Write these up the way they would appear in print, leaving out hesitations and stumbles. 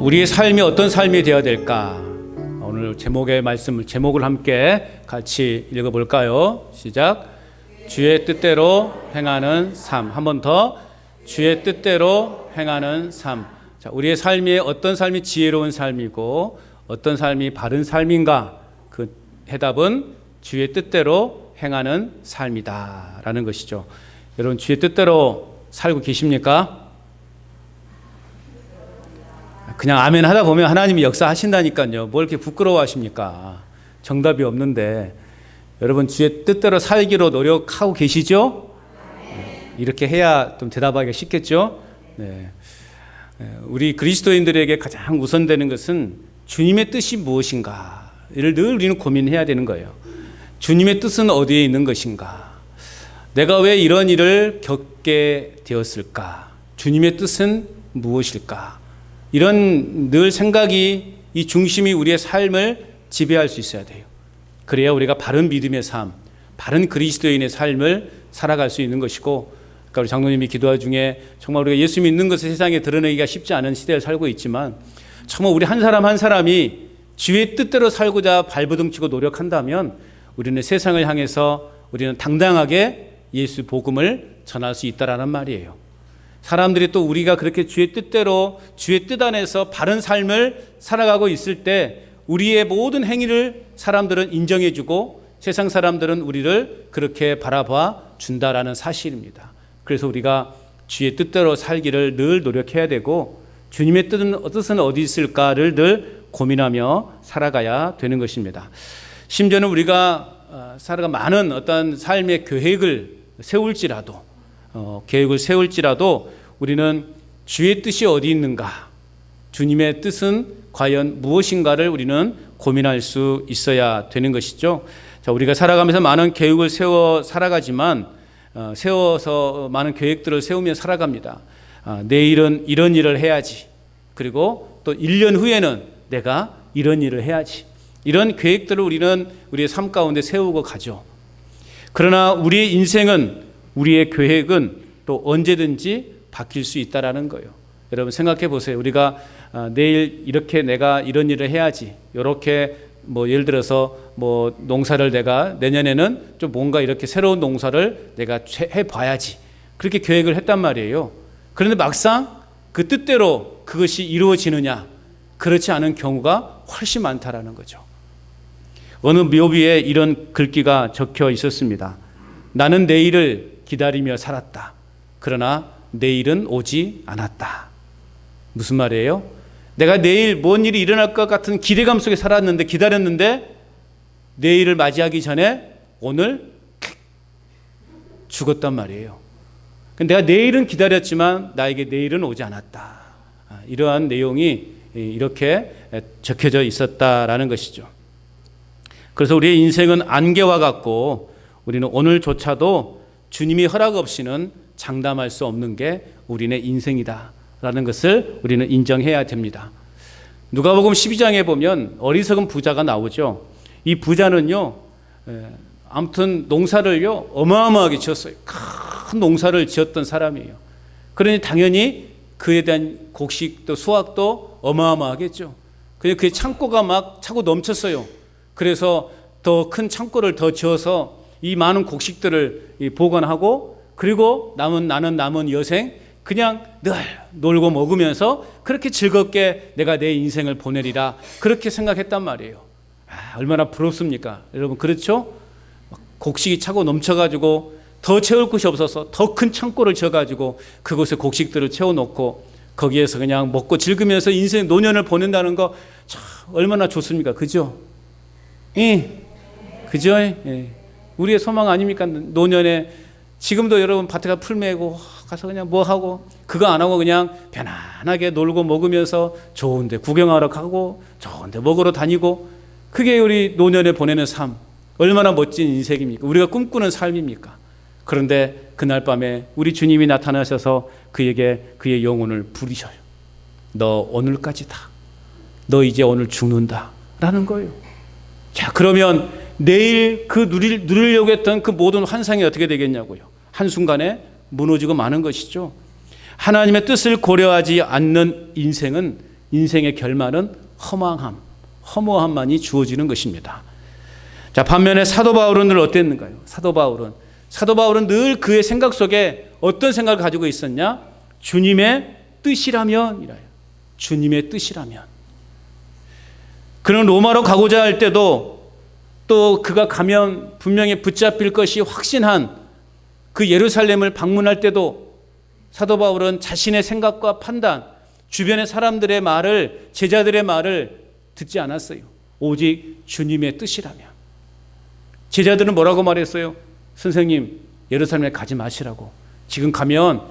우리의 삶이 어떤 삶이 되어야 될까? 오늘 제목을 함께 같이 읽어볼까요? 시작. 주의 뜻대로 행하는 삶. 한 번 더. 주의 뜻대로 행하는 삶. 자, 우리의 삶이 어떤 삶이 지혜로운 삶이고 어떤 삶이 바른 삶인가? 그 해답은 주의 뜻대로 행하는 삶이다라는 것이죠. 여러분, 주의 뜻대로 살고 계십니까? 그냥 아멘 하다 보면 하나님이 역사하신다니까요. 뭘 이렇게 부끄러워하십니까? 정답이 없는데 여러분, 주의 뜻대로 살기로 노력하고 계시죠? 이렇게 해야 좀 대답하기가 쉽겠죠? 네. 우리 그리스도인들에게 가장 우선되는 것은 주님의 뜻이 무엇인가를 늘 우리는 고민해야 되는 거예요. 주님의 뜻은 어디에 있는 것인가? 내가 왜 이런 일을 겪게 되었을까? 주님의 뜻은 무엇일까? 이런 늘 생각이, 이 중심이 우리의 삶을 지배할 수 있어야 돼요. 그래야 우리가 바른 믿음의 삶, 바른 그리스도인의 삶을 살아갈 수 있는 것이고, 그러니까 우리 장로님이 기도할 중에 정말 우리가 예수 믿는 것을 세상에 드러내기가 쉽지 않은 시대를 살고 있지만, 정말 우리 한 사람 한 사람이 주의 뜻대로 살고자 발버둥치고 노력한다면 우리는 세상을 향해서 우리는 당당하게 예수 복음을 전할 수 있다라는 말이에요. 사람들이 또 우리가 그렇게 주의 뜻대로 주의 뜻 안에서 바른 삶을 살아가고 있을 때 우리의 모든 행위를 사람들은 인정해주고 세상 사람들은 우리를 그렇게 바라봐 준다라는 사실입니다. 그래서 우리가 주의 뜻대로 살기를 늘 노력해야 되고 주님의 뜻은 어디 있을까를 늘 고민하며 살아가야 되는 것입니다. 심지어는 우리가 살아가 많은 어떤 삶의 계획을 세울지라도 우리는 주의 뜻이 어디 있는가, 주님의 뜻은 과연 무엇인가를 우리는 고민할 수 있어야 되는 것이죠. 자, 우리가 살아가면서 많은 계획을 세워서 많은 계획들을 세우며 살아갑니다. 내일은 이런 일을 해야지. 그리고 또 1년 후에는 내가 이런 일을 해야지. 이런 계획들을 우리는 우리의 삶 가운데 세우고 가죠. 그러나 우리의 인생은, 우리의 계획은 또 언제든지 바뀔 수 있다라는 거예요. 여러분 생각해 보세요. 우리가 내일 이렇게 내가 이런 일을 해야지. 이렇게 예를 들어서 농사를 내가 내년에는 좀 뭔가 이렇게 새로운 농사를 내가 해봐야지. 그렇게 계획을 했단 말이에요. 그런데 막상 그 뜻대로 그것이 이루어지느냐? 그렇지 않은 경우가 훨씬 많다라는 거죠. 어느 묘비에 이런 글귀가 적혀 있었습니다. 나는 내일을 기다리며 살았다. 그러나 내일은 오지 않았다. 무슨 말이에요? 내가 내일 뭔 일이 일어날 것 같은 기대감 속에 살았는데, 기다렸는데 내일을 맞이하기 전에 오늘 죽었단 말이에요. 내가 내일은 기다렸지만 나에게 내일은 오지 않았다. 이러한 내용이 이렇게 적혀져 있었다라는 것이죠. 그래서 우리의 인생은 안개와 같고 우리는 오늘조차도 주님이 허락 없이는 장담할 수 없는 게 우리의 인생이다라는 것을 우리는 인정해야 됩니다. 누가복음 12장에 보면 어리석은 부자가 나오죠. 이 부자는요, 아무튼 농사를요 어마어마하게 지었어요. 큰 농사를 지었던 사람이에요. 그러니 당연히 그에 대한 곡식도 수확도 어마어마하겠죠. 그냥 그 창고가 막 차고 넘쳤어요. 그래서 더 큰 창고를 더 지어서 이 많은 곡식들을 보관하고, 그리고 남은 여생 그냥 늘 놀고 먹으면서 그렇게 즐겁게 내가 내 인생을 보내리라, 그렇게 생각했단 말이에요. 얼마나 부럽습니까? 여러분, 그렇죠? 곡식이 차고 넘쳐가지고 더 채울 곳이 없어서 더 큰 창고를 지어가지고 그곳에 곡식들을 채워놓고 거기에서 그냥 먹고 즐기면서 인생 노년을 보낸다는 거 참 얼마나 좋습니까? 그죠? 그죠? 우리의 소망 아닙니까? 노년에 지금도 여러분 밭에 풀 메고 가서 그냥 뭐 하고, 그거 안 하고 그냥 편안하게 놀고 먹으면서 좋은데 구경하러 가고 좋은데 먹으러 다니고, 그게 우리 노년에 보내는 삶, 얼마나 멋진 인생입니까? 우리가 꿈꾸는 삶입니까? 그런데 그날 밤에 우리 주님이 나타나셔서 그에게 그의 영혼을 부리셔요. 너 오늘까지다. 너 이제 오늘 죽는다 라는 거예요. 자, 그러면 내일 그 누리려고 했던 그 모든 환상이 어떻게 되겠냐고요. 한순간에 무너지고 마는 것이죠. 하나님의 뜻을 고려하지 않는 인생은 인생의 결말은 허무함만이 주어지는 것입니다. 자, 반면에 사도 바울은 늘 어땠는가요? 사도 바울은 늘 그의 생각 속에 어떤 생각을 가지고 있었냐? 주님의 뜻이라면 이라요. 주님의 뜻이라면. 그는 로마로 가고자 할 때도 또 그가 가면 분명히 붙잡힐 것이 확신한 그 예루살렘을 방문할 때도 사도 바울은 자신의 생각과 판단, 주변의 사람들의 말을, 제자들의 말을 듣지 않았어요. 오직 주님의 뜻이라면. 제자들은 뭐라고 말했어요? 선생님, 예루살렘에 가지 마시라고. 지금 가면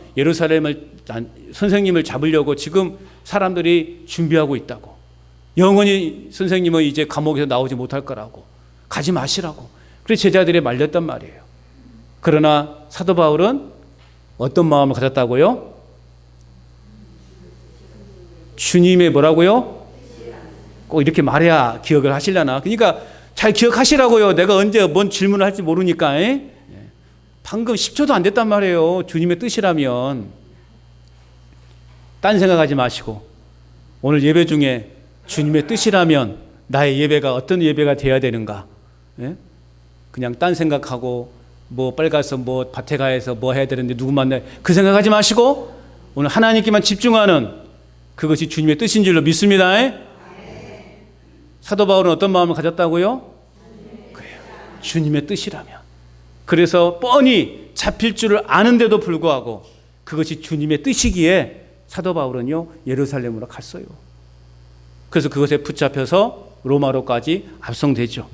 선생님을 잡으려고 지금 사람들이 준비하고 있다고. 영원히 선생님은 이제 감옥에서 나오지 못할 거라고. 가지 마시라고. 그래서 제자들이 말렸단 말이에요. 그러나 사도 바울은 어떤 마음을 가졌다고요? 주님의 뭐라고요? 꼭 이렇게 말해야 기억을 하시려나? 그러니까 잘 기억하시라고요. 내가 언제 뭔 질문을 할지 모르니까. 방금 10초도 안 됐단 말이에요. 주님의 뜻이라면. 딴 생각하지 마시고 오늘 예배 중에 주님의 뜻이라면 나의 예배가 어떤 예배가 돼야 되는가? 그냥 딴 생각하고 뭐 빨리 가서 뭐 밭에 가서 뭐 해야 되는데 누구 만나야 그 생각하지 마시고 오늘 하나님께만 집중하는 그것이 주님의 뜻인 줄로 믿습니다. 사도 바울은 어떤 마음을 가졌다고요? 그래요. 주님의 뜻이라면. 그래서 뻔히 잡힐 줄을 아는데도 불구하고 그것이 주님의 뜻이기에 사도 바울은요 예루살렘으로 갔어요. 그래서 그것에 붙잡혀서 로마로까지 압송되죠.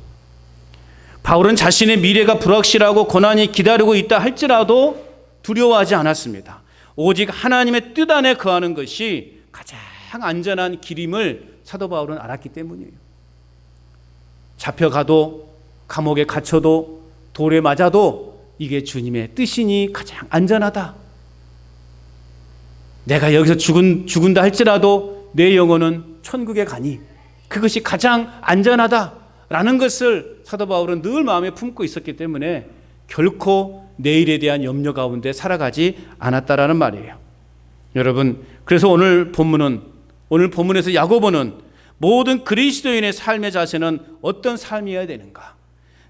바울은 자신의 미래가 불확실하고 고난이 기다리고 있다 할지라도 두려워하지 않았습니다. 오직 하나님의 뜻 안에 거하는 것이 가장 안전한 길임을 사도 바울은 알았기 때문이에요. 잡혀가도 감옥에 갇혀도 돌에 맞아도 이게 주님의 뜻이니 가장 안전하다. 내가 여기서 죽은다 할지라도 내 영혼은 천국에 가니 그것이 가장 안전하다라는 것을 사도 바울은 늘 마음에 품고 있었기 때문에 결코 내일에 대한 염려 가운데 살아가지 않았다라는 말이에요. 여러분, 그래서 오늘 본문에서 야고보는 모든 그리스도인의 삶의 자세는 어떤 삶이어야 되는가?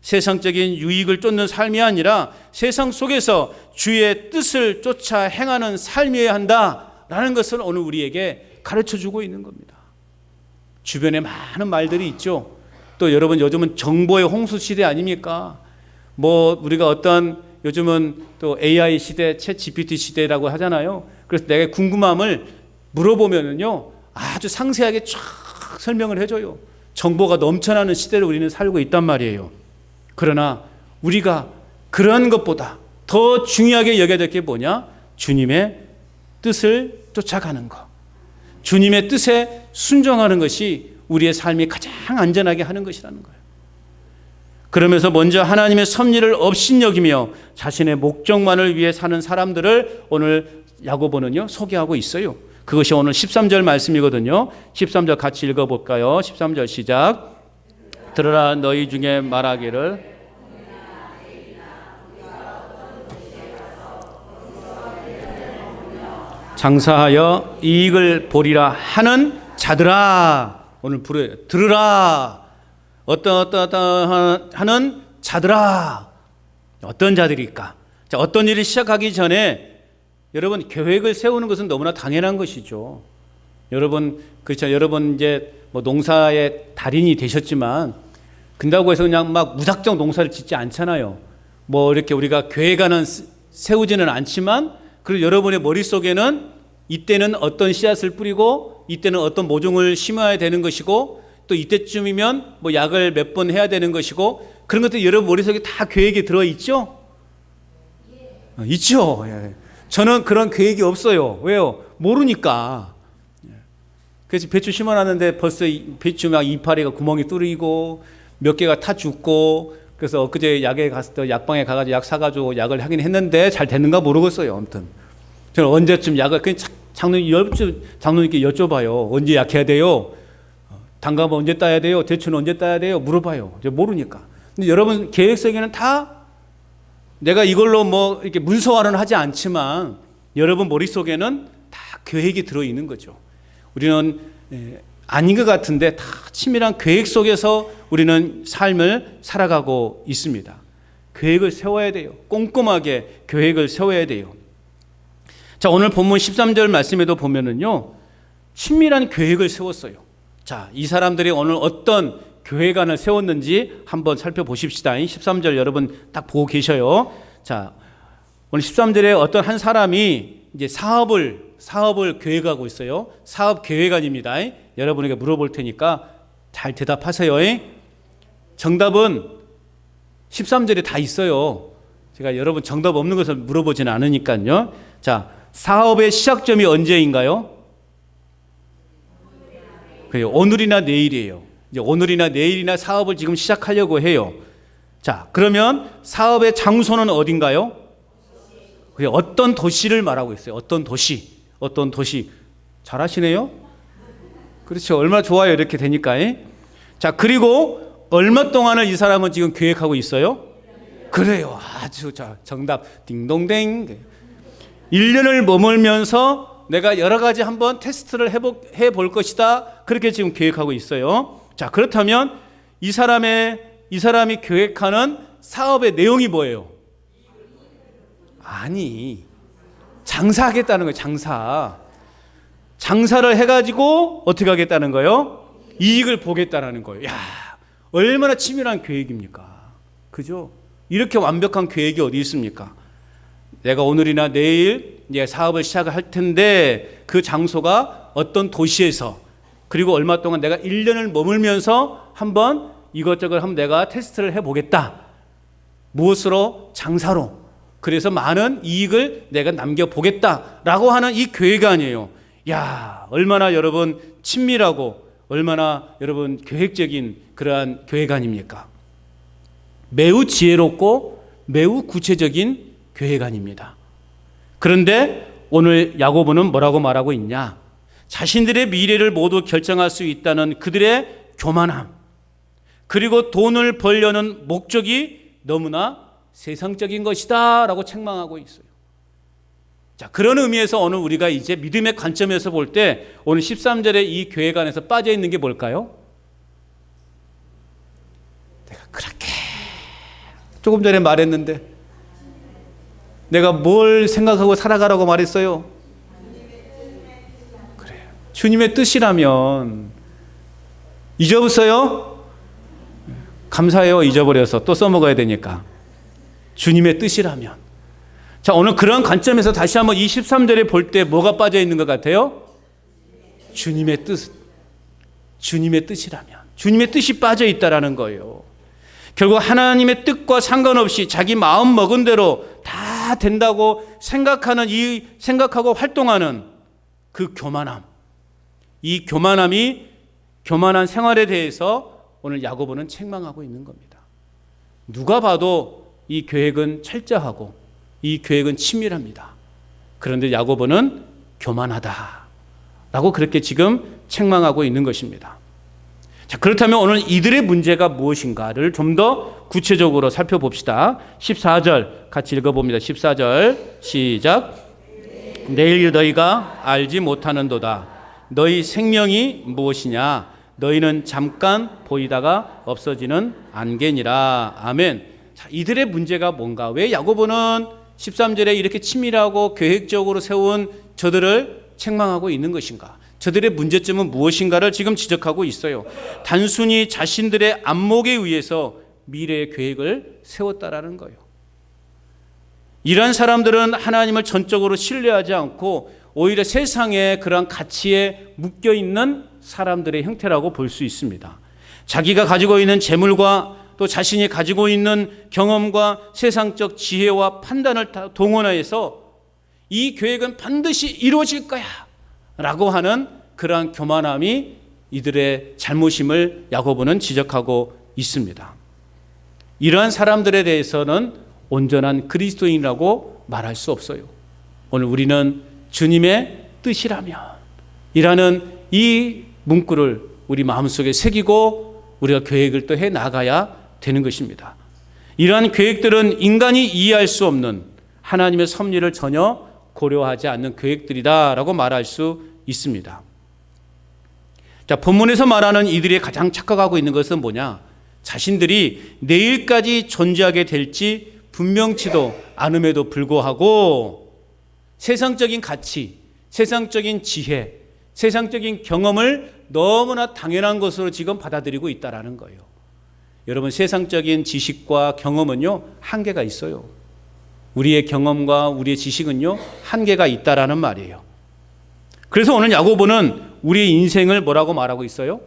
세상적인 유익을 쫓는 삶이 아니라 세상 속에서 주의 뜻을 쫓아 행하는 삶이어야 한다라는 것을 오늘 우리에게 가르쳐주고 있는 겁니다. 주변에 많은 말들이 있죠. 또 여러분 요즘은 정보의 홍수 시대 아닙니까? 뭐 우리가 어떤 요즘은 또 AI 시대, 챗 GPT 시대라고 하잖아요. 그래서 내가 궁금함을 물어보면은요 아주 상세하게 쫙 설명을 해줘요. 정보가 넘쳐나는 시대를 우리는 살고 있단 말이에요. 그러나 우리가 그런 것보다 더 중요하게 여겨야 될 게 뭐냐? 주님의 뜻을 쫓아가는 것. 주님의 뜻에 순종하는 것이 우리의 삶이 가장 안전하게 하는 것이라는 거예요. 그러면서 먼저 하나님의 섭리를 업신여기며 자신의 목적만을 위해 사는 사람들을 오늘 야고보는요 소개하고 있어요. 그것이 오늘 13절 말씀이거든요. 13절 같이 읽어볼까요? 13절 시작. 들으라 너희 중에 말하기를 장사하여 이익을 보리라 하는 자들아. 오늘 부르요. 들으라. 어떤 하는 자들아. 어떤 자들일까? 자, 어떤 일을 시작하기 전에 여러분 계획을 세우는 것은 너무나 당연한 것이죠. 여러분 그렇죠. 여러분 이제 뭐 농사의 달인이 되셨지만 근다고 해서 그냥 막 무작정 농사를 짓지 않잖아요. 뭐 이렇게 우리가 계획안은 세우지는 않지만 그리고 여러분의 머릿속에는 이때는 어떤 씨앗을 뿌리고 이때는 어떤 모종을 심어야 되는 것이고 또 이때쯤이면 뭐 약을 몇 번 해야 되는 것이고 그런 것들이 여러분 머릿속에 다 계획이 들어있죠? 있죠. 예. 저는 그런 계획이 없어요. 왜요? 모르니까. 그래서 배추 심어놨는데 벌써 배추 막 이파리가 구멍이 뚫리고 몇 개가 타 죽고 그래서 엊그제 약방에 가가지고 약 사가지고 약을 하긴 했는데 잘 됐는가 모르겠어요. 아무튼 저는 언제쯤 약을 그냥 장로님께 여쭤봐요. 언제 약해야 돼요? 단감은 언제 따야 돼요? 대추는 언제 따야 돼요? 물어봐요. 모르니까. 근데 여러분 계획 세계는 다 내가 이걸로 뭐 이렇게 문서화는 하지 않지만 여러분 머릿속에는 다 계획이 들어있는 거죠. 우리는 아닌 것 같은데 다 치밀한 계획 속에서 우리는 삶을 살아가고 있습니다. 계획을 세워야 돼요. 꼼꼼하게 계획을 세워야 돼요. 자, 오늘 본문 13절 말씀에도 보면은요, 친밀한 계획을 세웠어요. 자, 이 사람들이 오늘 어떤 계획안을 세웠는지 한번 살펴보십시다. 13절 여러분 딱 보고 계셔요. 자, 오늘 13절에 어떤 한 사람이 이제 사업을 계획하고 있어요. 사업 계획안입니다. 여러분에게 물어볼 테니까 잘 대답하세요. 정답은 13절에 다 있어요. 제가 여러분 정답 없는 것을 물어보지는 않으니까요. 자, 사업의 시작점이 언제인가요? 그래요. 오늘이나 내일이에요. 이제 오늘이나 내일이나 사업을 지금 시작하려고 해요. 자, 그러면 사업의 장소는 어딘가요? 그래, 어떤 도시를 말하고 있어요. 어떤 도시. 잘하시네요. 그렇죠. 얼마나 좋아요. 이렇게 되니까. 자, 그리고 얼마 동안을 이 사람은 지금 계획하고 있어요? 그래요. 아주 자, 정답. 딩동댕. 1년을 머물면서 내가 여러 가지 한번 테스트를 해볼 것이다. 그렇게 지금 계획하고 있어요. 자, 그렇다면 이 사람이 계획하는 사업의 내용이 뭐예요? 아니, 장사하겠다는 거예요. 장사를 해가지고 어떻게 하겠다는 거예요? 이익을 보겠다는 거예요. 야, 얼마나 치밀한 계획입니까? 그죠? 이렇게 완벽한 계획이 어디 있습니까? 내가 오늘이나 내일 이제 사업을 시작을 할 텐데 그 장소가 어떤 도시에서, 그리고 얼마 동안 내가 1년을 머물면서 한번 이것저것 한번 내가 테스트를 해보겠다. 무엇으로? 장사로. 그래서 많은 이익을 내가 남겨보겠다라고 하는 이 계획안이에요. 야, 얼마나 여러분 친밀하고 얼마나 여러분 계획적인 그러한 계획안입니까? 매우 지혜롭고 매우 구체적인 계획안입니다. 그런데 오늘 야고보는 뭐라고 말하고 있냐? 자신들의 미래를 모두 결정할 수 있다는 그들의 교만함, 그리고 돈을 벌려는 목적이 너무나 세상적인 것이다 라고 책망하고 있어요. 자, 그런 의미에서 오늘 우리가 이제 믿음의 관점에서 볼 때 오늘 13절에 이 계획 안에서 빠져 있는 게 뭘까요? 내가 그렇게 조금 전에 말했는데 내가 뭘 생각하고 살아가라고 말했어요? 그래요. 주님의 뜻이라면 잊어버렸어요? 감사해요. 잊어버려서 또 써먹어야 되니까. 주님의 뜻이라면. 자, 오늘 그런 관점에서 다시 한번 이 13절에 볼 때 뭐가 빠져 있는 것 같아요? 주님의 뜻. 주님의 뜻이라면. 주님의 뜻이 빠져 있다라는 거예요. 결국 하나님의 뜻과 상관없이 자기 마음 먹은 대로 다 된다고 생각하고 활동하는 그 교만함. 이 교만한 생활에 대해서 오늘 야고보는 책망하고 있는 겁니다. 누가 봐도 이 계획은 철저하고 이 계획은 치밀합니다. 그런데 야고보는 교만하다라고 그렇게 지금 책망하고 있는 것입니다. 자, 그렇다면 오늘 이들의 문제가 무엇인가를 좀 더 구체적으로 살펴봅시다. 14절 같이 읽어봅니다. 14절 시작. 내일 너희가 알지 못하는도다. 너희 생명이 무엇이냐? 너희는 잠깐 보이다가 없어지는 안개니라. 아멘. 자, 이들의 문제가 뭔가? 왜 야고보는 13절에 이렇게 치밀하고 계획적으로 세운 저들을 책망하고 있는 것인가? 저들의 문제점은 무엇인가를 지금 지적하고 있어요. 단순히 자신들의 안목에 의해서 미래의 계획을 세웠다라는 거예요. 이러한 사람들은 하나님을 전적으로 신뢰하지 않고 오히려 세상의 그러한 가치에 묶여 있는 사람들의 형태라고 볼 수 있습니다. 자기가 가지고 있는 재물과 또 자신이 가지고 있는 경험과 세상적 지혜와 판단을 다 동원해서 이 계획은 반드시 이루어질 거야 라고 하는 그러한 교만함이 이들의 잘못임을 야고보는 지적하고 있습니다. 이러한 사람들에 대해서는 온전한 그리스도인이라고 말할 수 없어요. 오늘 우리는 주님의 뜻이라면 이라는 이 문구를 우리 마음속에 새기고 우리가 계획을 또 해 나가야 되는 것입니다. 이러한 계획들은 인간이 이해할 수 없는 하나님의 섭리를 전혀 고려하지 않는 계획들이다라고 말할 수 있습니다. 자, 본문에서 말하는 이들이 가장 착각하고 있는 것은 뭐냐? 자신들이 내일까지 존재하게 될지 분명치도 않음에도 불구하고 세상적인 가치, 세상적인 지혜, 세상적인 경험을 너무나 당연한 것으로 지금 받아들이고 있다라는 거예요. 여러분, 세상적인 지식과 경험은요, 한계가 있어요. 우리의 경험과 우리의 지식은요, 한계가 있다라는 말이에요. 그래서 오늘 야고보는 우리의 인생을 뭐라고 말하고 있어요?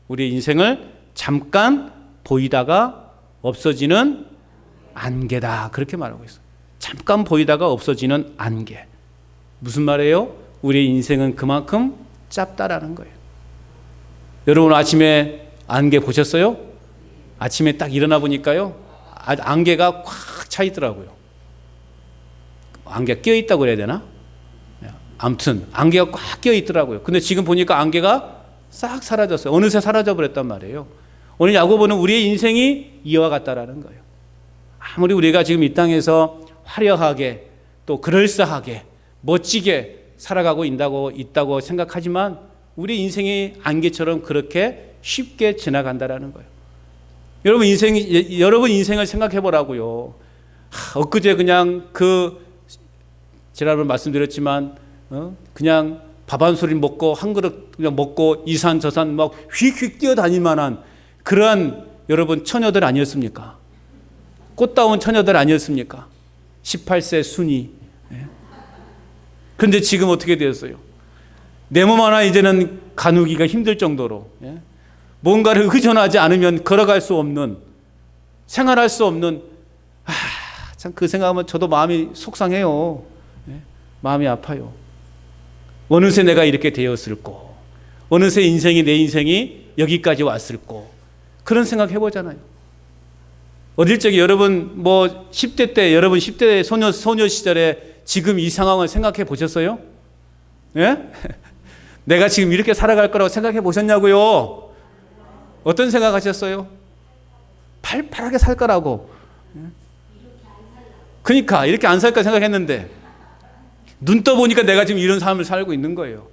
우리의 인생을 잠깐 보이다가 없어지는 안개다, 그렇게 말하고 있어요. 잠깐 보이다가 없어지는 안개. 무슨 말이에요? 우리의 인생은 그만큼 짧다라는 거예요. 여러분, 아침에 안개 보셨어요? 아침에 딱 일어나 보니까요, 안개가 꽉 차 있더라고요. 안개가 껴 있다고 그래야 되나? 아무튼 안개가 꽉 껴 있더라고요. 근데 지금 보니까 안개가 싹 사라졌어요. 어느새 사라져 버렸단 말이에요. 오늘 야고보는 우리의 인생이 이와 같다라는 거예요. 아무리 우리가 지금 이 땅에서 화려하게 또 그럴싸하게 멋지게 살아가고 있다고 생각하지만 우리 인생이 안개처럼 그렇게 쉽게 지나간다라는 거예요. 여러분 인생을 생각해 보라고요. 엊그제 그냥 지난번 말씀드렸지만 그냥 밥 한 소리 먹고 한 그릇 그냥 먹고 이 산 저 산 막 휙휙 뛰어다닐 만한 그러한 여러분 처녀들 아니었습니까? 꽃다운 처녀들 아니었습니까? 18세 순이. 그런데 지금 어떻게 되었어요? 내 몸 하나 이제는 가누기가 힘들 정도로 뭔가를 의존하지 않으면 걸어갈 수 없는, 생활할 수 없는, 참 그 생각하면 저도 마음이 속상해요. 마음이 아파요. 어느새 내가 이렇게 되었을꼬, 어느새 내 인생이 여기까지 왔을꼬, 그런 생각 해보잖아요. 어릴 적에 여러분 10대 때, 여러분 10대 소녀 시절에 지금 이 상황을 생각해 보셨어요? 예? 내가 지금 이렇게 살아갈 거라고 생각해 보셨냐고요? 어떤 생각 하셨어요? 팔팔하게 살 거라고. 그러니까 이렇게 안 살까 생각했는데 눈 떠보니까 내가 지금 이런 삶을 살고 있는 거예요.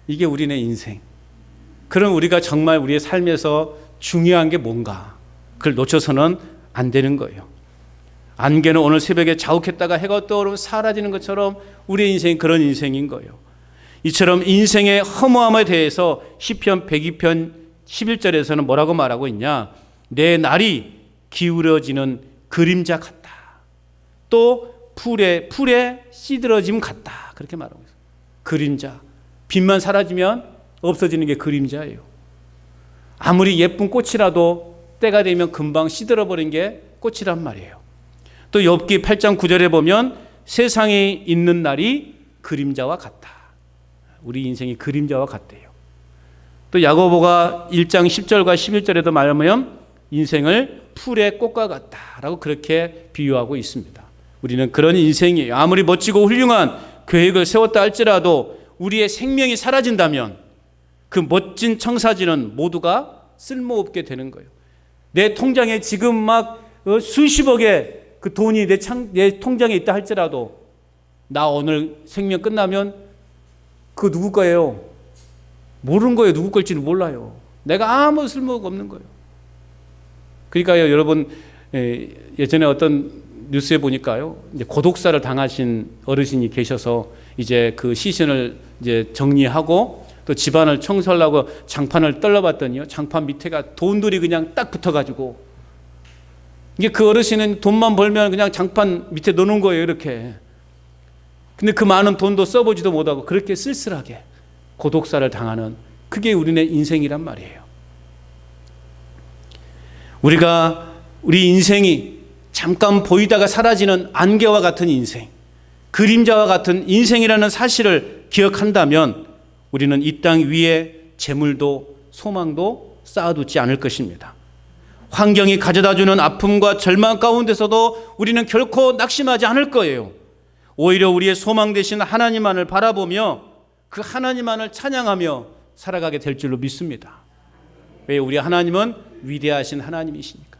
이게 우리네 인생. 그럼 우리가 정말 우리의 삶에서 중요한 게 뭔가, 그걸 놓쳐서는 안 되는 거예요. 안개는 오늘 새벽에 자욱했다가 해가 떠오르면 사라지는 것처럼 우리의 인생이 그런 인생인 거예요. 이처럼 인생의 허무함에 대해서 시편 102편 11절에서는 뭐라고 말하고 있냐? 내 날이 기울어지는 그림자 같다. 또 풀에 시들어짐 같다. 그렇게 말하고 있어요. 그림자. 빛만 사라지면 없어지는 게 그림자예요. 아무리 예쁜 꽃이라도 때가 되면 금방 시들어버린 게 꽃이란 말이에요. 또 욥기 8장 9절에 보면 세상에 있는 날이 그림자와 같다. 우리 인생이 그림자와 같대요. 또 야고보가 1장 10절과 11절에도 말하면 인생을 풀의 꽃과 같다라고 그렇게 비유하고 있습니다. 우리는 그런 인생이에요. 아무리 멋지고 훌륭한 계획을 세웠다 할지라도 우리의 생명이 사라진다면 그 멋진 청사진은 모두가 쓸모없게 되는 거예요. 내 통장에 지금 막 수십억의 그 돈이 내 통장에 있다 할지라도 나 오늘 생명 끝나면 그거 누구 거예요? 모르는 거예요. 누구 걸지는 몰라요. 내가 아무 쓸모가 없는 거예요. 그러니까요, 여러분, 예전에 어떤 뉴스에 보니까요, 이제 고독사를 당하신 어르신이 계셔서 이제 그 시신을 이제 정리하고 또 집안을 청소하려고 장판을 떨러봤더니요, 장판 밑에가 돈들이 그냥 딱 붙어가지고, 이게 그 어르신은 돈만 벌면 그냥 장판 밑에 놓는 거예요, 이렇게. 근데 그 많은 돈도 써보지도 못하고 그렇게 쓸쓸하게 고독사를 당하는, 그게 우리네 인생이란 말이에요. 우리 인생이 잠깐 보이다가 사라지는 안개와 같은 인생, 그림자와 같은 인생이라는 사실을 기억한다면 우리는 이 땅 위에 재물도 소망도 쌓아두지 않을 것입니다. 환경이 가져다주는 아픔과 절망 가운데서도 우리는 결코 낙심하지 않을 거예요. 오히려 우리의 소망 되신 하나님만을 바라보며 그 하나님만을 찬양하며 살아가게 될 줄로 믿습니다. 왜? 우리 하나님은 위대하신 하나님이시니까.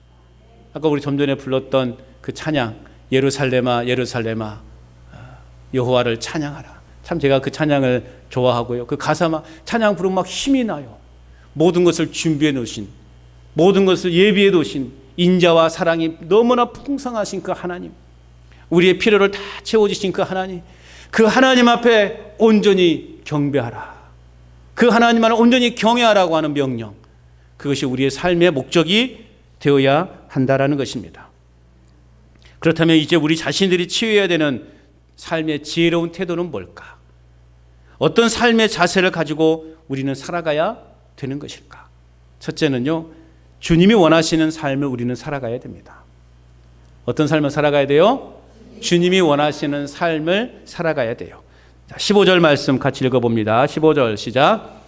아까 우리 좀 전에 불렀던 그 찬양, 예루살렘아 예루살렘아 여호와를 찬양하라. 참 제가 그 찬양을 좋아하고요. 그 가사 막 찬양 부르면 막 힘이 나요. 모든 것을 준비해 놓으신, 모든 것을 예비해 놓으신 인자와 사랑이 너무나 풍성하신 그 하나님, 우리의 필요를 다 채워주신 그 하나님 앞에 온전히 경배하라, 그 하나님만을 온전히 경외하라고 하는 명령, 그것이 우리의 삶의 목적이 되어야 한다라는 것입니다. 그렇다면 이제 우리 자신들이 취해야 되는 삶의 지혜로운 태도는 뭘까? 어떤 삶의 자세를 가지고 우리는 살아가야 되는 것일까? 첫째는요, 주님이 원하시는 삶을 우리는 살아가야 됩니다. 어떤 삶을 살아가야 돼요? 주님이 원하시는 삶을 살아가야 돼요. 15절 말씀 같이 읽어봅니다. 15절 시작.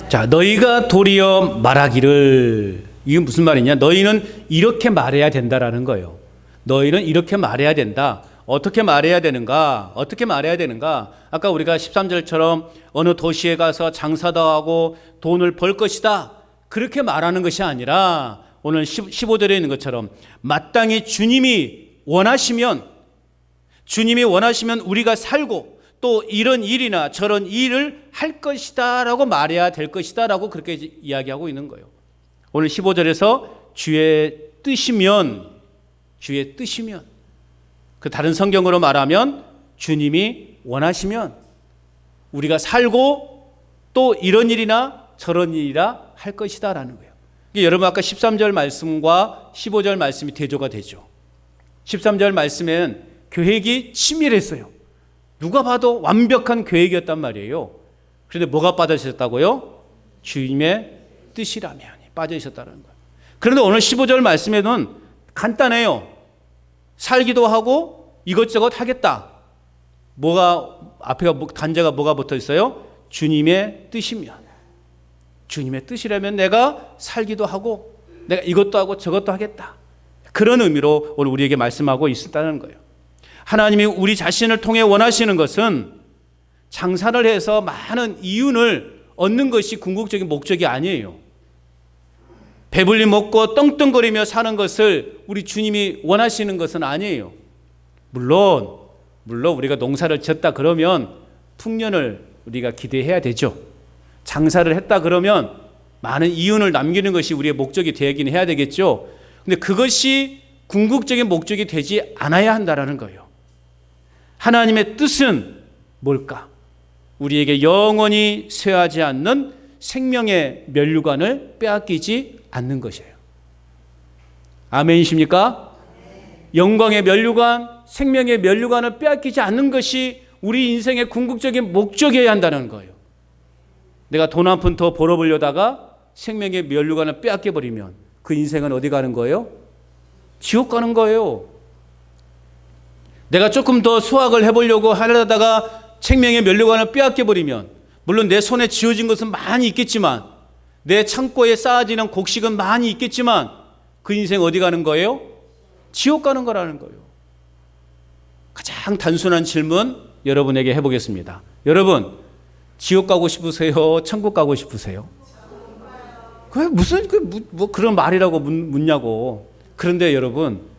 자, 너희가 도리어 말하기를, 이게 무슨 말이냐? 너희는 이렇게 말해야 된다라는 거예요. 너희는 이렇게 말해야 된다. 어떻게 말해야 되는가? 어떻게 말해야 되는가? 아까 우리가 13절처럼 어느 도시에 가서 장사도 하고 돈을 벌 것이다, 그렇게 말하는 것이 아니라 오늘 15절에 있는 것처럼 마땅히 주님이 원하시면 우리가 살고 또 이런 일이나 저런 일을 할 것이다 라고 말해야 될 것이다 라고 그렇게 이야기하고 있는 거예요. 오늘 15절에서 주의 뜻이면, 그 다른 성경으로 말하면 주님이 원하시면 우리가 살고 또 이런 일이나 저런 일이라 할 것이다 라는 거예요. 여러분, 아까 13절 말씀과 15절 말씀이 대조가 되죠. 13절 말씀엔 계획이 치밀했어요. 누가 봐도 완벽한 계획이었단 말이에요. 그런데 뭐가 빠져있었다고요? 주님의 뜻이라면 빠져있었다는 거예요. 그런데 오늘 15절 말씀에는 간단해요. 살기도 하고 이것저것 하겠다. 앞에 단자가 뭐가 붙어 있어요? 주님의 뜻이면. 주님의 뜻이라면 내가 살기도 하고 내가 이것도 하고 저것도 하겠다. 그런 의미로 오늘 우리에게 말씀하고 있다는 거예요. 하나님이 우리 자신을 통해 원하시는 것은 장사를 해서 많은 이윤을 얻는 것이 궁극적인 목적이 아니에요. 배불리 먹고 떵떵거리며 사는 것을 우리 주님이 원하시는 것은 아니에요. 물론 우리가 농사를 지었다 그러면 풍년을 우리가 기대해야 되죠. 장사를 했다 그러면 많은 이윤을 남기는 것이 우리의 목적이 되긴 해야 되겠죠. 근데 그것이 궁극적인 목적이 되지 않아야 한다는 거예요. 하나님의 뜻은 뭘까? 우리에게 영원히 쇠하지 않는 생명의 면류관을 빼앗기지 않는 것이에요. 아멘이십니까? 영광의 면류관, 생명의 면류관을 빼앗기지 않는 것이 우리 인생의 궁극적인 목적이어야 한다는 거예요. 내가 돈 한 푼 더 벌어보려다가 생명의 면류관을 빼앗겨버리면 그 인생은 어디 가는 거예요? 지옥 가는 거예요. 내가 조금 더 수확을 해보려고 하려다가 생명의 면류관을 빼앗겨버리면, 물론 내 손에 쥐어진 것은 많이 있겠지만, 내 창고에 쌓아지는 곡식은 많이 있겠지만 그 인생 어디 가는 거예요? 지옥 가는 거라는 거예요. 가장 단순한 질문 여러분에게 해보겠습니다. 여러분, 지옥 가고 싶으세요? 천국 가고 싶으세요? 무슨 그런 말이라고 묻냐고. 그런데 여러분,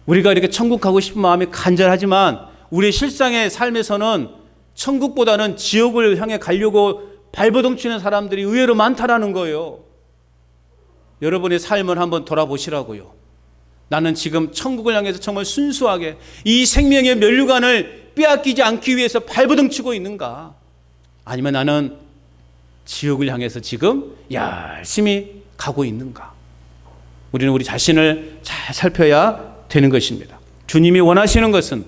우리가 이렇게 천국 가고 싶은 마음이 간절하지만 우리의 실상의 삶에서는 천국보다는 지옥을 향해 가려고 발버둥 치는 사람들이 의외로 많다라는 거예요. 여러분의 삶을 한번 돌아보시라고요. 나는 지금 천국을 향해서 정말 순수하게 이 생명의 면류관을 빼앗기지 않기 위해서 발버둥 치고 있는가? 아니면 나는 지옥을 향해서 지금 열심히 가고 있는가? 우리는 우리 자신을 잘 살펴야 되는 것입니다. 주님이 원하시는 것은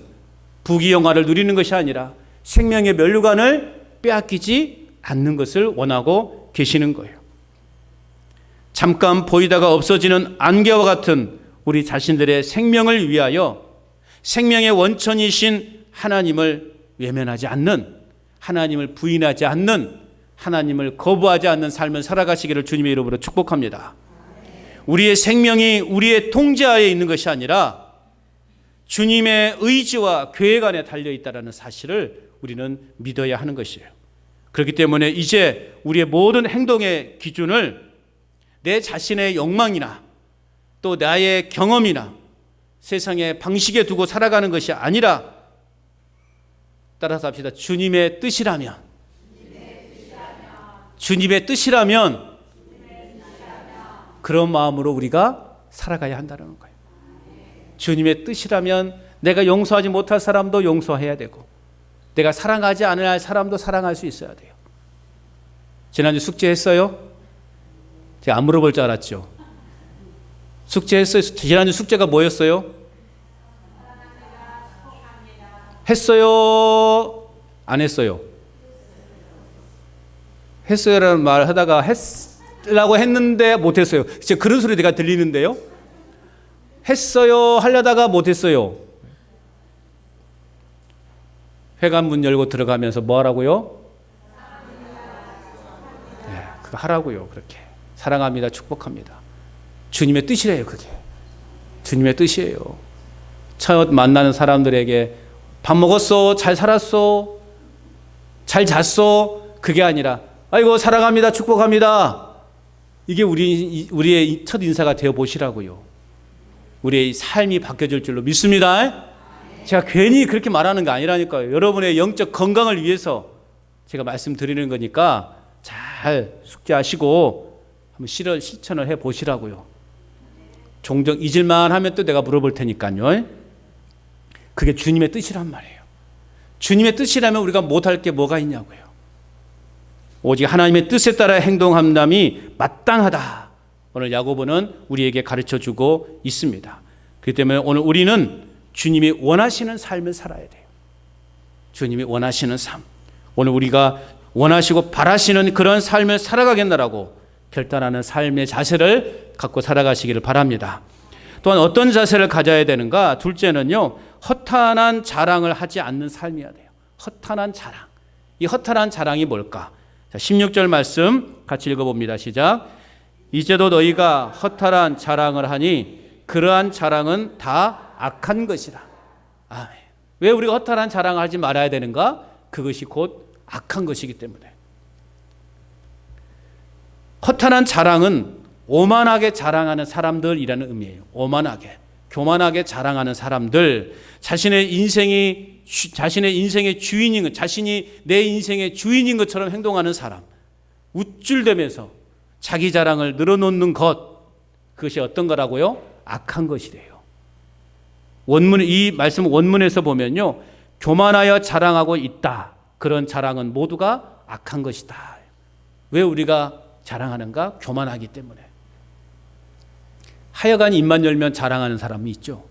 부귀영화를 누리는 것이 아니라 생명의 면류관을 빼앗기지 않는 것을 원하고 계시는 거예요. 잠깐 보이다가 없어지는 안개와 같은 우리 자신들의 생명을 위하여 생명의 원천이신 하나님을 외면하지 않는, 하나님을 부인하지 않는, 하나님을 거부하지 않는 삶을 살아가시기를 주님의 이름으로 축복합니다. 우리의 생명이 우리의 통제하에 있는 것이 아니라 주님의 의지와 계획 안에 달려있다는 사실을 우리는 믿어야 하는 것이에요. 그렇기 때문에 이제 우리의 모든 행동의 기준을 내 자신의 욕망이나 또 나의 경험이나 세상의 방식에 두고 살아가는 것이 아니라 따라서 합시다. 주님의 뜻이라면 그런 마음으로 우리가 살아가야 한다는 거예요. 주님의 뜻이라면 내가 용서하지 못할 사람도 용서해야 되고 내가 사랑하지 않을 사람도 사랑할 수 있어야 돼요. 지난주 숙제했어요? 제가 안 물어볼 줄 알았죠. 숙제했어요? 지난주 숙제가 뭐였어요? 했어요? 안 했어요? 했어요라는 말 하다가 했라고 했는데 못했어요. 진짜 그런 소리 내가 들리는데요. 했어요 하려다가 못했어요. 회관 문 열고 들어가면서 뭐 하라고요? 네, 그거 하라고요. 그렇게 사랑합니다, 축복합니다. 주님의 뜻이래요. 그게 주님의 뜻이에요. 첫 만나는 사람들에게 밥 먹었어? 잘 살았어? 잘 잤어? 그게 아니라 아이고 사랑합니다, 축복합니다. 이게 우리의 첫 인사가 되어 보시라고요. 우리의 삶이 바뀌어질 줄로 믿습니다. 제가 괜히 그렇게 말하는 거 아니라니까요. 여러분의 영적 건강을 위해서 제가 말씀드리는 거니까 잘 숙지하시고 한번 실천을 해 보시라고요. 종종 잊을만 하면 또 내가 물어볼 테니까요. 그게 주님의 뜻이란 말이에요. 주님의 뜻이라면 우리가 못할 게 뭐가 있냐고요. 오직 하나님의 뜻에 따라 행동함이 마땅하다. 오늘 야고보는 우리에게 가르쳐주고 있습니다. 그렇기 때문에 오늘 우리는 주님이 원하시는 삶을 살아야 돼요. 주님이 원하시는 삶. 오늘 우리가 원하시고 바라시는 그런 삶을 살아가겠나라고 결단하는 삶의 자세를 갖고 살아가시기를 바랍니다. 또한 어떤 자세를 가져야 되는가? 둘째는요, 허탄한 자랑을 하지 않는 삶이어야 돼요. 허탄한 자랑. 이 허탄한 자랑이 뭘까? 자, 16절 말씀 같이 읽어봅니다. 시작. 이제도 너희가 허탄한 자랑을 하니 그러한 자랑은 다 악한 것이다. 아멘. 왜 우리가 허탄한 자랑을 하지 말아야 되는가? 그것이 곧 악한 것이기 때문에. 허탄한 자랑은 오만하게 자랑하는 사람들이라는 의미예요. 오만하게, 교만하게 자랑하는 사람들, 자신의 인생의 주인인 것, 자신이 내 인생의 주인인 것처럼 행동하는 사람, 우쭐대면서 자기 자랑을 늘어놓는 것, 그것이 어떤 거라고요? 악한 것이래요. 이 말씀 원문에서 보면요, 교만하여 자랑하고 있다. 그런 자랑은 모두가 악한 것이다. 왜 우리가 자랑하는가? 교만하기 때문에. 하여간 입만 열면 자랑하는 사람이 있죠.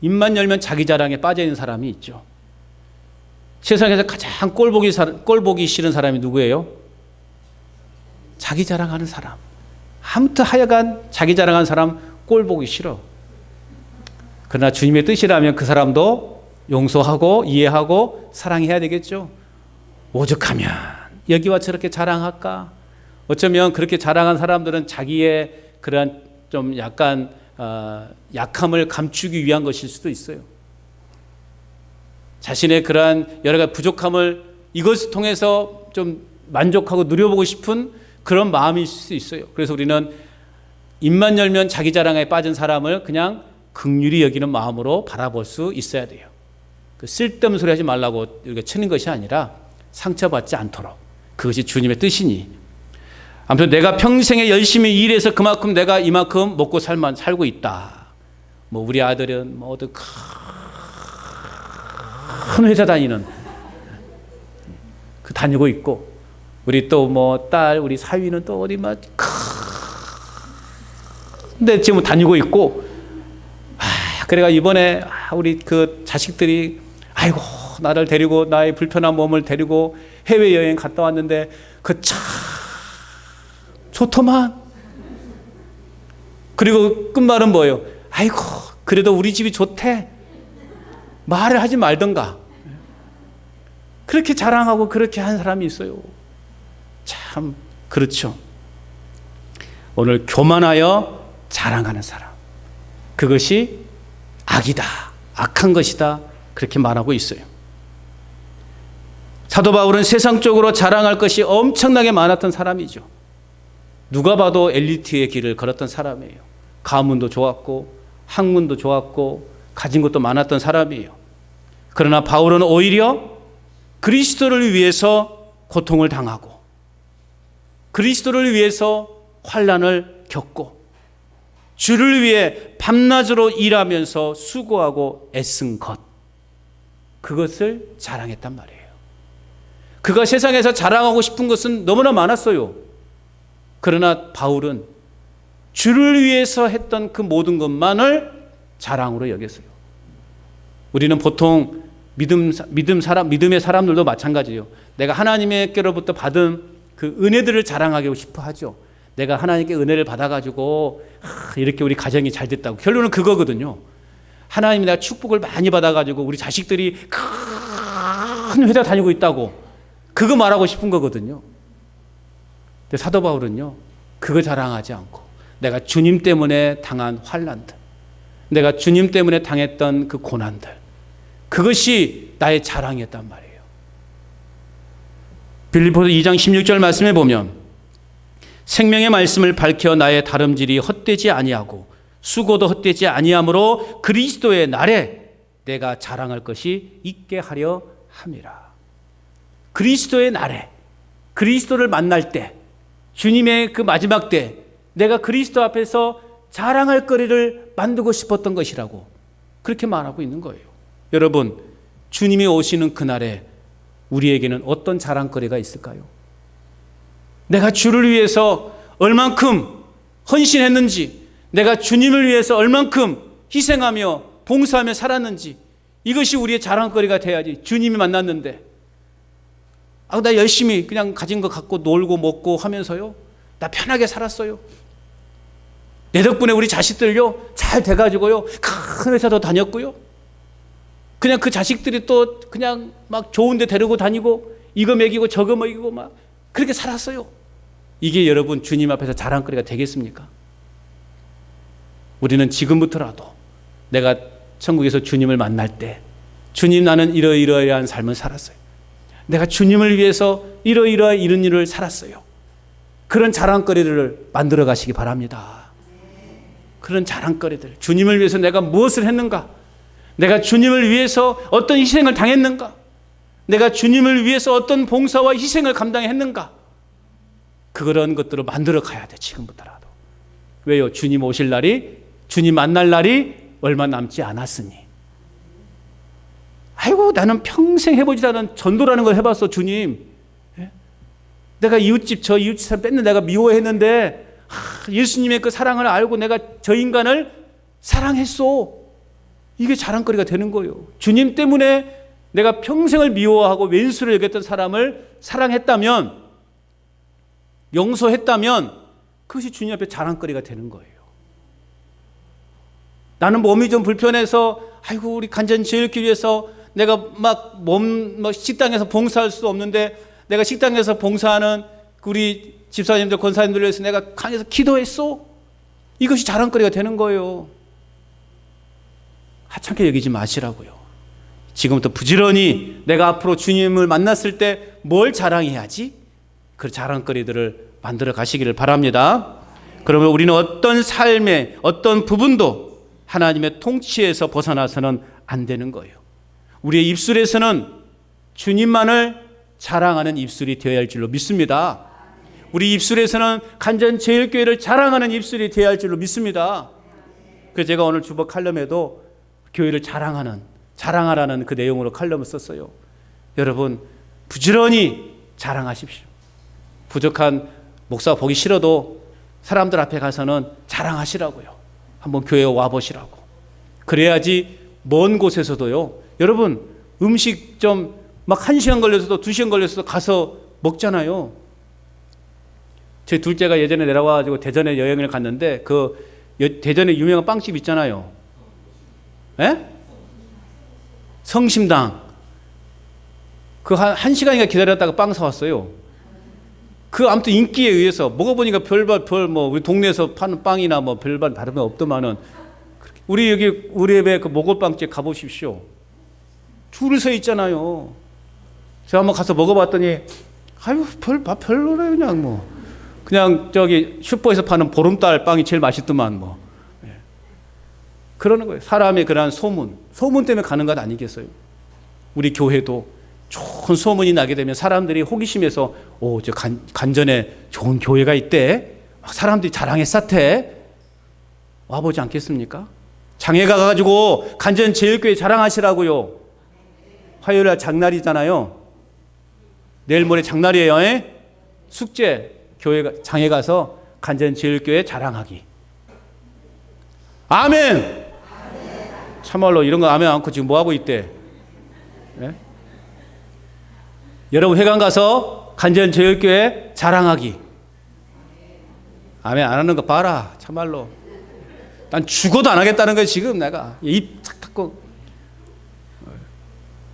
입만 열면 자기 자랑에 빠져 있는 사람이 있죠. 세상에서 가장 꼴보기 싫은 사람이 누구예요? 자기 자랑하는 사람. 아무튼 하여간 자기 자랑하는 사람 꼴보기 싫어. 그러나 주님의 뜻이라면 그 사람도 용서하고 이해하고 사랑해야 되겠죠. 오죽하면 여기와 저렇게 자랑할까? 어쩌면 그렇게 자랑한 사람들은 자기의 그런 좀 약간 약함을 감추기 위한 것일 수도 있어요. 자신의 그러한 여러 가지 부족함을 이것을 통해서 좀 만족하고 누려보고 싶은 그런 마음일 수 있어요. 그래서 우리는 입만 열면 자기 자랑에 빠진 사람을 그냥 긍휼히 여기는 마음으로 바라볼 수 있어야 돼요. 그 쓸데없는 소리 하지 말라고 이렇게 치는 것이 아니라 상처받지 않도록. 그것이 주님의 뜻이니. 아무튼 내가 평생에 열심히 일해서 그만큼 내가 이만큼 먹고 살고 있다. 뭐 우리 아들은 뭐 어디 큰 회사 다니는 그 다니고 있고, 우리 또 뭐 딸 우리 사위는 또 어디 막 근데 지금 다니고 있고, 그래가 이번에 우리 그 자식들이 아이고 나를 데리고 나의 불편한 몸을 데리고 해외 여행 갔다 왔는데 그 참 좋더만. 그리고 끝말은 뭐예요? 아이고 그래도 우리 집이 좋대. 말을 하지 말던가. 그렇게 자랑하고 그렇게 한 사람이 있어요. 참 그렇죠. 오늘 교만하여 자랑하는 사람, 그것이 악이다, 악한 것이다, 그렇게 말하고 있어요. 사도 바울은 세상적으로 자랑할 것이 엄청나게 많았던 사람이죠. 누가 봐도 엘리트의 길을 걸었던 사람이에요. 가문도 좋았고 학문도 좋았고 가진 것도 많았던 사람이에요. 그러나 바울은 오히려 그리스도를 위해서 고통을 당하고 그리스도를 위해서 환난을 겪고 주를 위해 밤낮으로 일하면서 수고하고 애쓴 것, 그것을 자랑했단 말이에요. 그가 세상에서 자랑하고 싶은 것은 너무나 많았어요. 그러나 바울은 주를 위해서 했던 그 모든 것만을 자랑으로 여겼어요. 우리는 보통 믿음의 사람들도 마찬가지예요. 내가 하나님께로부터 받은 그 은혜들을 자랑하고 싶어 하죠. 내가 하나님께 은혜를 받아가지고 이렇게 우리 가정이 잘 됐다고. 결론은 그거거든요. 하나님이 내가 축복을 많이 받아가지고 우리 자식들이 큰 회사 다니고 있다고, 그거 말하고 싶은 거거든요. 근데 사도 바울은요, 그거 자랑하지 않고 내가 주님 때문에 당한 환난들, 내가 주님 때문에 당했던 그 고난들, 그것이 나의 자랑이었단 말이에요. 빌립보서 2장 16절 말씀에 보면 생명의 말씀을 밝혀 나의 다름질이 헛되지 아니하고 수고도 헛되지 아니하므로 그리스도의 날에 내가 자랑할 것이 있게 하려 함이라. 그리스도의 날에, 그리스도를 만날 때, 주님의 그 마지막 때 내가 그리스도 앞에서 자랑할 거리를 만들고 싶었던 것이라고 그렇게 말하고 있는 거예요. 여러분, 주님이 오시는 그날에 우리에게는 어떤 자랑거리가 있을까요? 내가 주를 위해서 얼만큼 헌신했는지, 내가 주님을 위해서 얼만큼 희생하며 봉사하며 살았는지, 이것이 우리의 자랑거리가 돼야지. 주님이 만났는데 나 열심히 그냥 가진 거 갖고 놀고 먹고 하면서요, 나 편하게 살았어요. 내 덕분에 우리 자식들요 잘 돼가지고요 큰 회사도 다녔고요, 그냥 그 자식들이 또 그냥 막 좋은 데 데리고 다니고 이거 먹이고 저거 먹이고 막 그렇게 살았어요. 이게 여러분 주님 앞에서 자랑거리가 되겠습니까? 우리는 지금부터라도 내가 천국에서 주님을 만날 때, 주님 나는 이러이러한 삶을 살았어요, 내가 주님을 위해서 이러이러한 이런 일을 살았어요, 그런 자랑거리를 만들어 가시기 바랍니다. 그런 자랑거리들, 주님을 위해서 내가 무엇을 했는가, 내가 주님을 위해서 어떤 희생을 당했는가, 내가 주님을 위해서 어떤 봉사와 희생을 감당했는가, 그런 것들을 만들어 가야 돼, 지금부터라도. 왜요? 주님 오실 날이, 주님 만날 날이 얼마 남지 않았으니. 아이고, 나는 평생 해보지 않은 전도라는 걸 해봤어, 주님. 내가 이웃집 저 이웃집 사람 뺏는 내가 미워했는데 예수님의 그 사랑을 알고 내가 저 인간을 사랑했어. 이게 자랑거리가 되는 거예요. 주님 때문에 내가 평생을 미워하고 왼수를 여겼던 사람을 사랑했다면, 용서했다면 그것이 주님 앞에 자랑거리가 되는 거예요. 나는 몸이 좀 불편해서 아이고 우리 간전제일교회 위해서 내가 막 식당에서 봉사할 수 없는데 내가 식당에서 봉사하는 우리 집사님들 권사님들을 위해서 내가 강에서 기도했어. 이것이 자랑거리가 되는 거예요. 하찮게 여기지 마시라고요. 지금부터 부지런히 내가 앞으로 주님을 만났을 때 뭘 자랑해야지? 그 자랑거리들을 만들어 가시기를 바랍니다. 그러면 우리는 어떤 삶의 어떤 부분도 하나님의 통치에서 벗어나서는 안 되는 거예요. 우리의 입술에서는 주님만을 자랑하는 입술이 되어야 할 줄로 믿습니다. 우리 입술에서는 간전제일교회를 자랑하는 입술이 되어야 할 줄로 믿습니다. 그래서 제가 오늘 주보 칼럼에도 교회를 자랑하라는 그 내용으로 칼럼을 썼어요. 여러분, 부지런히 자랑하십시오. 부족한 목사 보기 싫어도 사람들 앞에 가서는 자랑하시라고요. 한번 교회에 와보시라고. 그래야지 먼 곳에서도요, 여러분 음식 좀 막 1시간 걸려서도 2시간 걸려서도 가서 먹잖아요. 제 둘째가 예전에 내려와가지고 대전에 여행을 갔는데 그 대전에 유명한 빵집 있잖아요. 에? 성심당. 그 한 1시간인가 기다렸다가 빵 사왔어요. 그 아무튼 인기에 의해서 먹어보니까 우리 동네에서 파는 빵이나 별반 다름이 없더만은, 우리 집에 그 모골빵집 가보십시오. 줄을 서 있잖아요. 제가 한번 가서 먹어봤더니 아유 별로래. 그냥 저기 슈퍼에서 파는 보름달 빵이 제일 맛있더만 뭐. 그러는 거예요. 사람의 그러한 소문 때문에 가는 것 아니겠어요? 우리 교회도 좋은 소문이 나게 되면 사람들이 호기심에서 저 간전에 좋은 교회가 있대. 막 사람들이 자랑에 쌌대. 와보지 않겠습니까? 장애 가가지고 간전 제일교회 자랑하시라고요. 화요일날 장날이잖아요. 내일 모레 장날이에요. 숙제 교회 장애 가서 간전 제일교회 자랑하기. 아멘. 참말로 이런 거 아멘 않고 지금 뭐 하고 있대? 네? 여러분 회관 가서 간전 제일교회 자랑하기. 아멘 안 하는 거 봐라. 참말로. 난 죽어도 안 하겠다는 거예요. 지금 내가 입 착 닫고.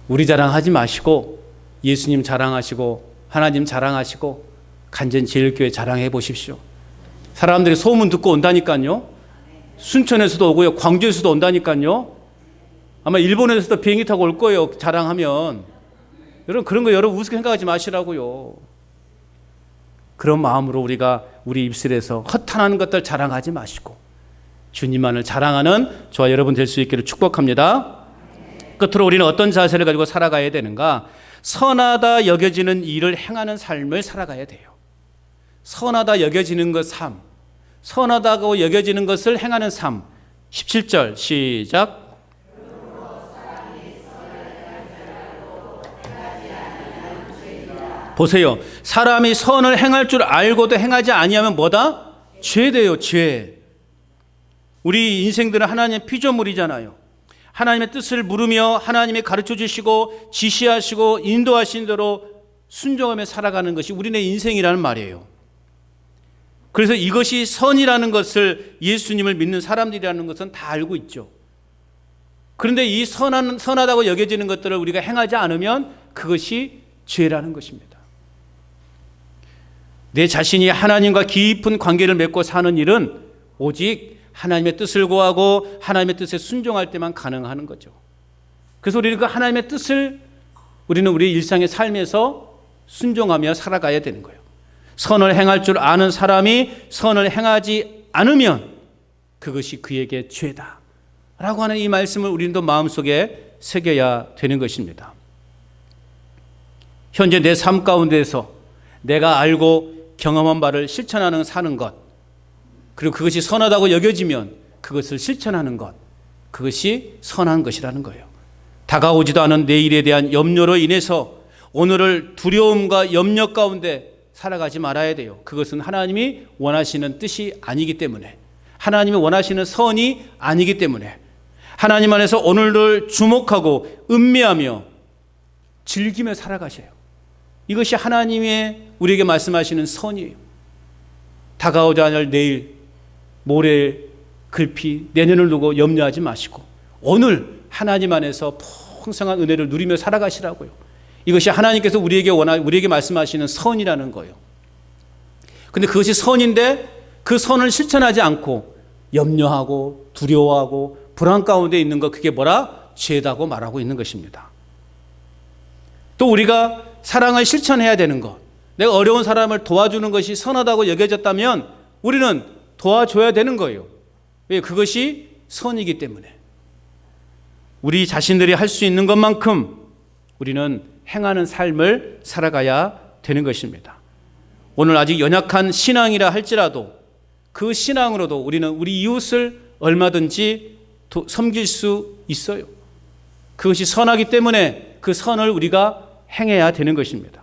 우리 자랑하지 마시고 예수님 자랑하시고 하나님 자랑하시고 간전 제일교회 자랑해 보십시오. 사람들이 소문 듣고 온다니까요. 순천에서도 오고요. 광주에서도 온다니까요. 아마 일본에서도 비행기 타고 올 거예요. 자랑하면. 여러분 그런 거 여러분 우습게 생각하지 마시라고요. 그런 마음으로 우리가 우리 입술에서 허탄한 것들 자랑하지 마시고 주님만을 자랑하는 저와 여러분 될 수 있기를 축복합니다. 끝으로 우리는 어떤 자세를 가지고 살아가야 되는가? 선하다 여겨지는 일을 행하는 삶을 살아가야 돼요. 선하다 여겨지는 것 삶. 선하다고 여겨지는 것을 행하는 삶. 17절 시작. 보세요. 사람이 선을 행할 줄 알고도 행하지 아니하면 뭐다? 죄돼요. 죄. 우리 인생들은 하나님의 피조물이잖아요. 하나님의 뜻을 물으며 하나님이 가르쳐 주시고 지시하시고 인도하신 대로 순종하며 살아가는 것이 우리네 인생이라는 말이에요. 그래서 이것이 선이라는 것을 예수님을 믿는 사람들이라는 것은 다 알고 있죠. 그런데 이 선하다고 여겨지는 것들을 우리가 행하지 않으면 그것이 죄라는 것입니다. 내 자신이 하나님과 깊은 관계를 맺고 사는 일은 오직 하나님의 뜻을 구하고 하나님의 뜻에 순종할 때만 가능한 거죠. 그래서 우리는 그 하나님의 뜻을 우리는 우리 일상의 삶에서 순종하며 살아가야 되는 거예요. 선을 행할 줄 아는 사람이 선을 행하지 않으면 그것이 그에게 죄다 라고 하는 이 말씀을 우리는 또 마음속에 새겨야 되는 것입니다. 현재 내 삶 가운데서 내가 알고 경험한 바를 실천하는 사는 것, 그리고 그것이 선하다고 여겨지면 그것을 실천하는 것, 그것이 선한 것이라는 거예요. 다가오지도 않은 내일에 대한 염려로 인해서 오늘을 두려움과 염려 가운데 살아가지 말아야 돼요. 그것은 하나님이 원하시는 뜻이 아니기 때문에, 하나님이 원하시는 선이 아니기 때문에 하나님 안에서 오늘을 주목하고 음미하며 즐기며 살아가셔요. 이것이 하나님의 우리에게 말씀하시는 선이에요. 다가오지 않을 내일, 모레, 글피, 내년을 두고 염려하지 마시고 오늘 하나님 안에서 풍성한 은혜를 누리며 살아가시라고요. 이것이 하나님께서 우리에게 말씀하시는 선이라는 거예요. 근데 그것이 선인데 그 선을 실천하지 않고 염려하고 두려워하고 불안 가운데 있는 것, 그게 뭐라? 죄다고 말하고 있는 것입니다. 또 우리가 사랑을 실천해야 되는 것, 내가 어려운 사람을 도와주는 것이 선하다고 여겨졌다면 우리는 도와줘야 되는 거예요. 왜? 그것이 선이기 때문에. 우리 자신들이 할 수 있는 것만큼 우리는 행하는 삶을 살아가야 되는 것입니다. 오늘 아직 연약한 신앙이라 할지라도 그 신앙으로도 우리는 우리 이웃을 얼마든지 섬길 수 있어요. 그것이 선하기 때문에 그 선을 우리가 행해야 되는 것입니다.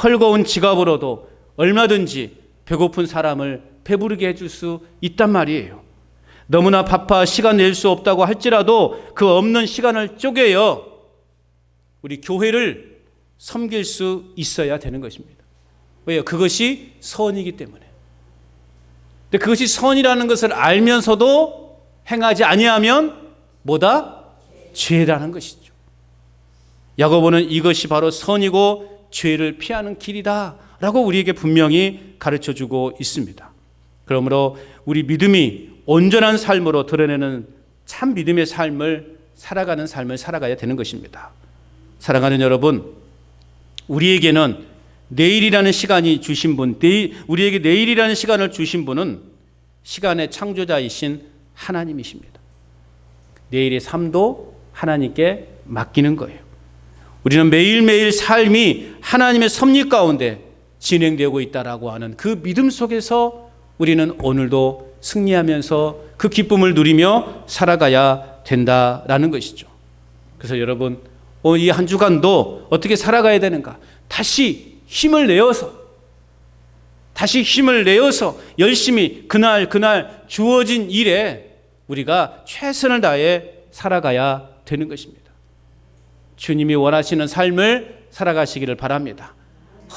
헐거운 지갑으로도 얼마든지 배고픈 사람을 배부르게 해줄 수 있단 말이에요. 너무나 바빠 시간 낼 수 없다고 할지라도 그 없는 시간을 쪼개어 우리 교회를 섬길 수 있어야 되는 것입니다. 왜요? 그것이 선이기 때문에. 근데 그것이 선이라는 것을 알면서도 행하지 아니하면 뭐다? 죄라는 것이죠. 야고보는 이것이 바로 선이고 죄를 피하는 길이다 라고 우리에게 분명히 가르쳐주고 있습니다. 그러므로 우리 믿음이 온전한 삶으로 드러내는 참 믿음의 삶을 살아가는 삶을 살아가야 되는 것입니다. 사랑하는 여러분, 우리에게는 내일이라는 시간이 주신 분, 우리에게 내일이라는 시간을 주신 분은 시간의 창조자이신 하나님이십니다. 내일의 삶도 하나님께 맡기는 거예요. 우리는 매일매일 삶이 하나님의 섭리 가운데 진행되고 있다라고 하는 그 믿음 속에서 우리는 오늘도 승리하면서 그 기쁨을 누리며 살아가야 된다라는 것이죠. 그래서 여러분, 이 한 주간도 어떻게 살아가야 되는가? 다시 힘을 내어서 열심히 그날 주어진 일에 우리가 최선을 다해 살아가야 되는 것입니다. 주님이 원하시는 삶을 살아가시기를 바랍니다.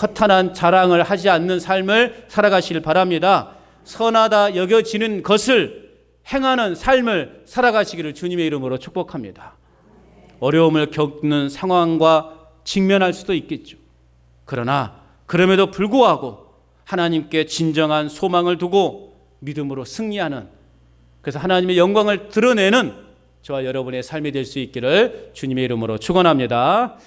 허탄한 자랑을 하지 않는 삶을 살아가시길 바랍니다. 선하다 여겨지는 것을 행하는 삶을 살아가시기를 주님의 이름으로 축복합니다. 어려움을 겪는 상황과 직면할 수도 있겠죠. 그러나 그럼에도 불구하고 하나님께 진정한 소망을 두고 믿음으로 승리하는, 그래서 하나님의 영광을 드러내는 저와 여러분의 삶이 될 수 있기를 주님의 이름으로 축원합니다.